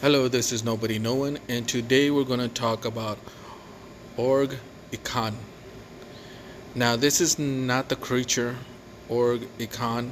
Hello, this is Nobody Knowing, and today we're going to talk about Org Ikan. Now, this is not the creature Org Ikan.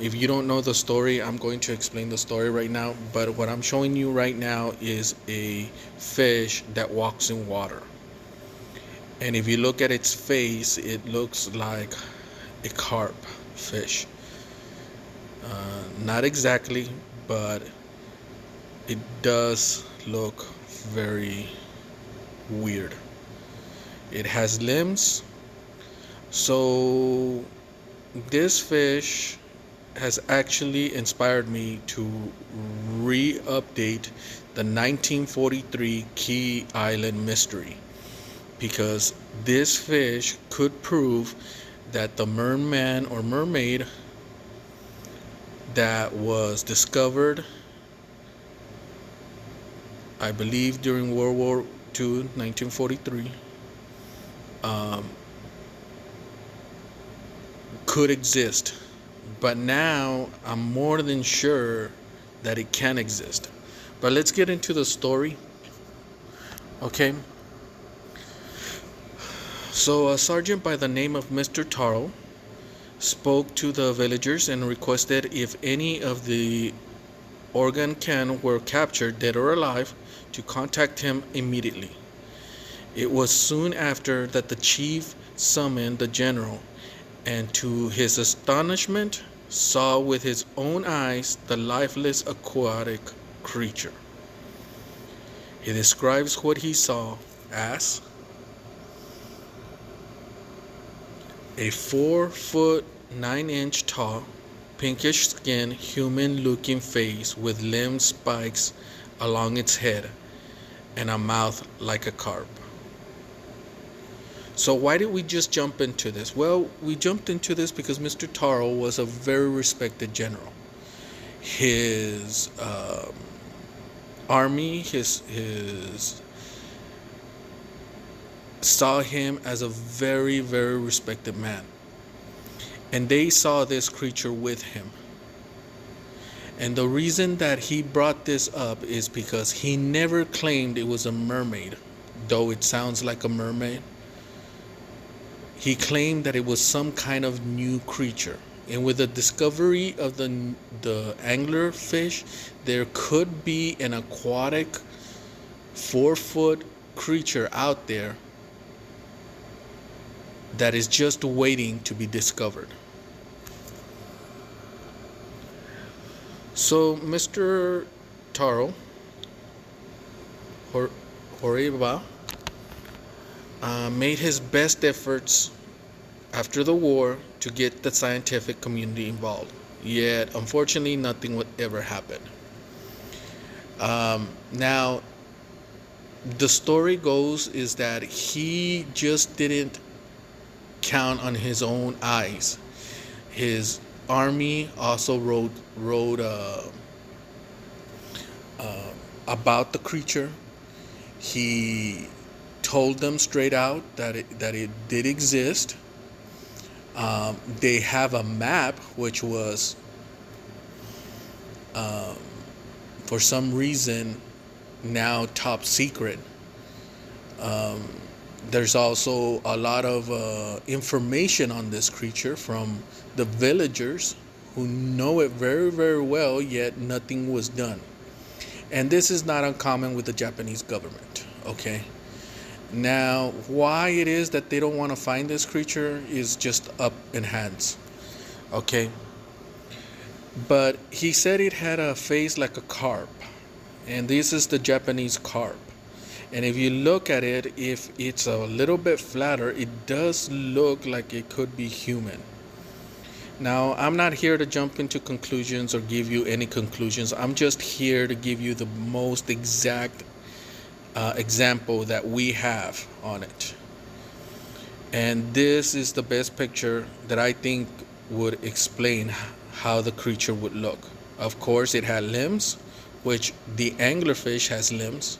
If you don't know the story, I'm going to explain the story right now. But what I'm showing you right now is a fish that walks in water. And if you look at its face, it looks like a carp fish. Not exactly, but it does look very weird. It has limbs. So this fish has actually inspired me to re-update the 1943 Kei Island Mystery, because this fish could prove that the merman or mermaid that was discovered, I believe, during World War II, 1943, could exist. But now I'm more than sure that it can exist. But let's get into the story. Okay. So a sergeant by the name of Mr. Taro spoke to the villagers and requested if any of the organ can were captured, dead or alive, to contact him immediately. It was soon after that the chief summoned the general, and to his astonishment saw with his own eyes the lifeless aquatic creature. He describes what he saw as a 4 foot 9 inch tall, pinkish skin, human looking face with limbs spikes along its head and a mouth like a carp. So why did we just jump into this? Well, we jumped into this because Mr. Taro was a very respected general. His army, his saw him as a very, very respected man. And they saw this creature with him. And the reason that he brought this up is because he never claimed it was a mermaid, though it sounds like a mermaid. He claimed that it was some kind of new creature. And with the discovery of the anglerfish, there could be an aquatic 4 foot creature out there that is just waiting to be discovered. So Mr. Taro Horeba made his best efforts after the war to get the scientific community involved. Yet, unfortunately, nothing would ever happen. Now, the story goes is that he just didn't count on his own eyes. His army also wrote about the creature. He told them straight out that it did exist. They have a map which was for some reason now top secret. There's also a lot of information on this creature from the villagers who know it very, very well, yet nothing was done. And this is not uncommon with the Japanese government, okay? Now, why it is that they don't want to find this creature is just up in hands, okay? But he said it had a face like a carp, and this is the Japanese carp. And if you look at it, if it's a little bit flatter, it does look like it could be human. Now, I'm not here to jump into conclusions or give you any conclusions. I'm just here to give you the most exact example that we have on it. And this is the best picture that I think would explain how the creature would look. Of course, it had limbs, which the anglerfish has limbs.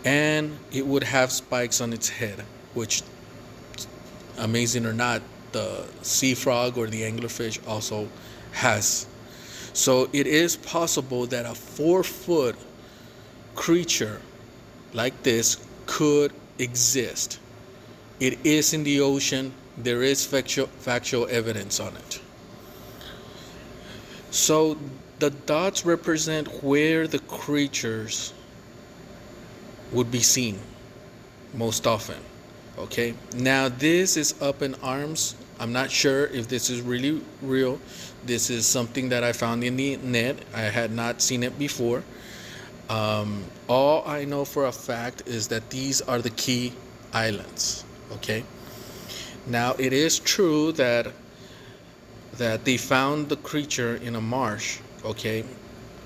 And it would have spikes on its head, which, amazing or not, the sea frog or the anglerfish also has. So it is possible that a 4-foot creature like this could exist. It is in the ocean. There is factual evidence on it. So the dots represent where the creatures would be seen most often. Okay, now this is up in arms. I'm not sure if this is really real. This is something that I found in the net. I had not seen it before. All I know for a fact is that these are the Kei Islands. Okay, now it is true that they found the creature in a marsh. Okay,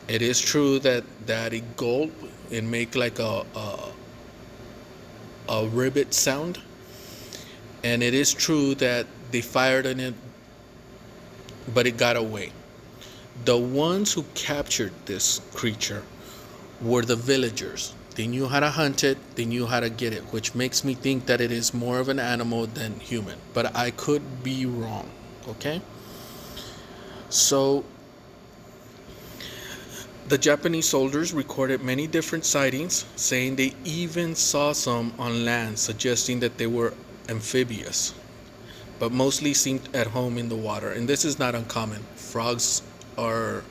it is true that it gulp and make like a ribbit sound, and it is true that they fired on it, but it got away. The ones who captured this creature were the villagers. They knew how to hunt it, they knew how to get it, which makes me think that it is more of an animal than human, but I could be wrong. Okay, so the Japanese soldiers recorded many different sightings, saying they even saw some on land, suggesting that they were amphibious, but mostly seemed at home in the water. And this is not uncommon. Frogs are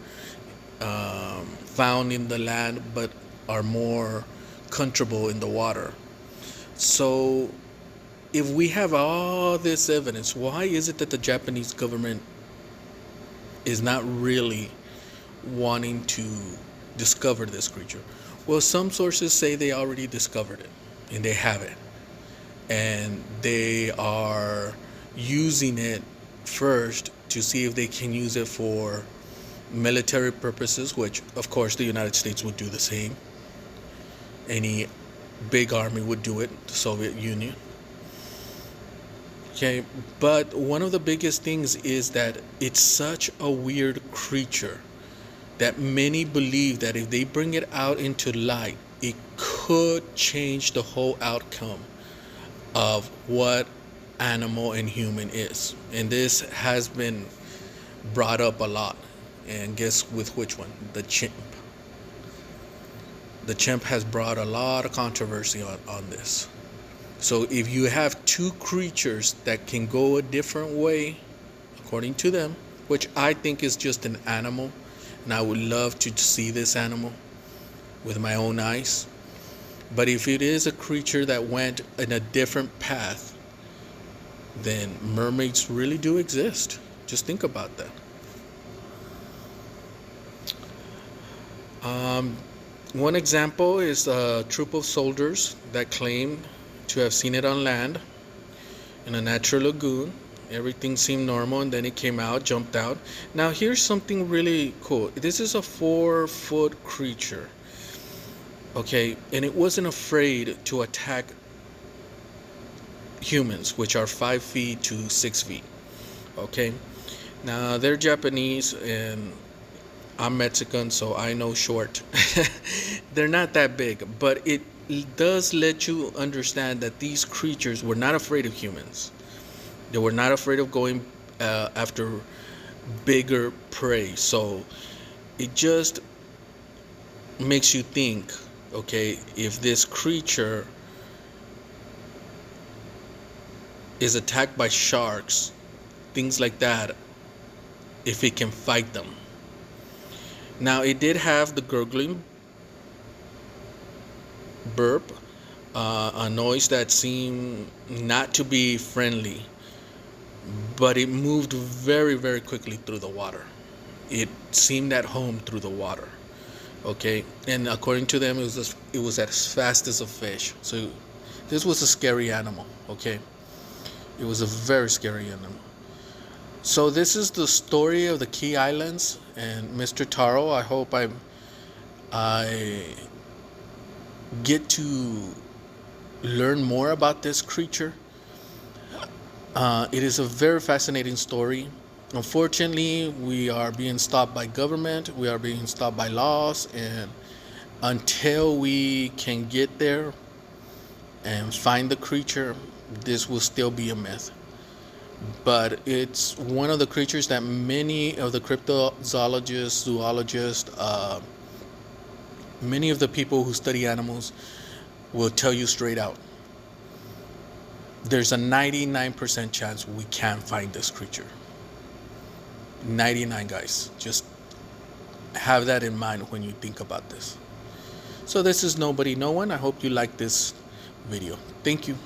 found in the land, but are more comfortable in the water. So if we have all this evidence, why is it that the Japanese government is not really wanting to discover this creature? Well, some sources say they already discovered it, and they have it, and they are using it first to see if they can use it for military purposes, which of course the United States would do the same. Any big army would do it, the Soviet Union. Okay, but one of the biggest things is that it's such a weird creature that many believe that if they bring it out into light, it could change the whole outcome of what animal and human is. And this has been brought up a lot. And guess with which one? The chimp. The chimp has brought a lot of controversy on this. So if you have two creatures that can go a different way, according to them, which I think is just an animal, and I would love to see this animal with my own eyes. But if it is a creature that went in a different path, then mermaids really do exist. Just think about that. One example is a troop of soldiers that claim to have seen it on land in a natural lagoon. Everything seemed normal, and then it came out, jumped out. Now here's something really cool. This is a 4-foot creature, okay, and it wasn't afraid to attack humans, which are 5 feet to 6 feet. Okay, now they're Japanese and I'm Mexican, so I know short. They're not that big, but it does let you understand that these creatures were not afraid of humans. They were not afraid of going after bigger prey. So it just makes you think, okay, if this creature is attacked by sharks, things like that, if it can fight them. Now, it did have the gurgling burp, a noise that seemed not to be friendly, but it moved very, very quickly through the water. It seemed at home through the water. Okay, and according to them, it was as fast as a fish. So this was a scary animal. Okay, it was a very scary animal. So this is the story of the Kei Islands and Mr. Taro. I hope I get to learn more about this creature. It is a very fascinating story. Unfortunately, we are being stopped by government. We are being stopped by laws, and until we can get there and find the creature, this will still be a myth. but it's one of the creatures that many of the cryptozoologists, zoologists, many of the people who study animals will tell you straight out. There's a 99% chance we can't find this creature. 99, guys. Just have that in mind when you think about this. So this is Nobody No One. I hope you like this video. Thank you.